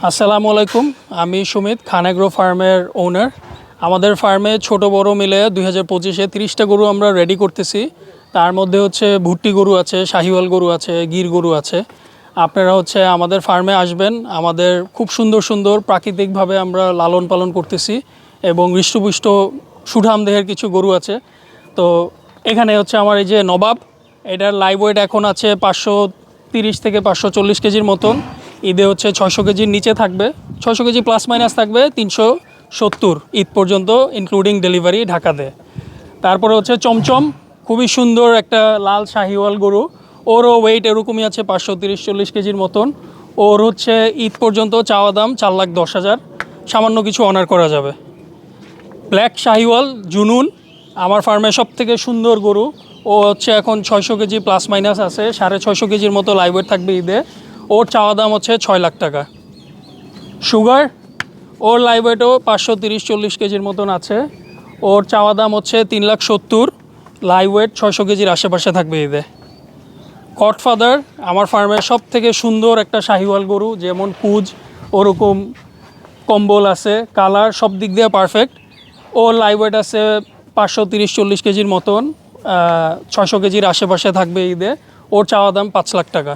আসসালামু আলাইকুম। আমি সুমিত, খান এগ্রো ফার্মের ওনার। আমাদের ফার্মে ছোট বড় মিলে 2025-এ 30টা গরু আমরা রেডি করতেছি। তার মধ্যে হচ্ছে ভুট্টি গরু আছে, শাহিওয়াল গরু আছে, গির গরু আছে। আপনারা হচ্ছে আমাদের ফার্মে আসবেন। আমাদের খুব সুন্দর সুন্দর প্রাকৃতিকভাবে আমরা লালন পালন করতেছি এবং হৃষ্টপুষ্ট সুঠাম দেহের কিছু গরু আছে। তো এখানে হচ্ছে আমার এই যে নবাব, এটার লাইভ ওয়েট এখন আছে 530 থেকে 540 কেজির মতন। ঈদে হচ্ছে 600 কেজির নিচে থাকবে, 600 কেজি প্লাস মাইনাস থাকবে 370 ঈদ পর্যন্ত ইনক্লুডিং ডেলিভারি ঢাকাতে। তারপরে হচ্ছে চমচম, খুবই সুন্দর একটা লাল শাহিওয়াল গরু। ওরও ওয়েট এরকমই আছে 530-40 কেজির মতন। ওর হচ্ছে ঈদ পর্যন্ত চাওয়া দাম 4,10,000, সামান্য কিছু অনার করা যাবে। ব্ল্যাক শাহিওয়াল জুনুন আমার ফার্মে সব থেকে সুন্দর গরু। ও হচ্ছে এখন 600 কেজি প্লাস মাইনাস আছে, 650 কেজির মতো লাইভ ওয়েট থাকবে ঈদে। ওর চাওয়া দাম হচ্ছে 6 লাখ টাকা। সুগার, ওর লাইভ ওয়েটও 530-40 কেজির মতন আছে। ওর চাওয়া দাম হচ্ছে 3,70,000, লাইভ ওয়েট 600 কেজির আশেপাশে থাকবে ঈদে। গডফাদার আমার ফার্মের সব থেকে সুন্দর একটা শাহিওয়াল গরু, যেমন কুজ ওরকম কম্বল আছে, কালার সব দিক দিয়ে পারফেক্ট। ওর লাইভ ওয়েট আছে 530-40 কেজির মতন, 600 কেজির আশেপাশে থাকবে ঈদে। ওর চাওয়া দাম 5 লাখ টাকা।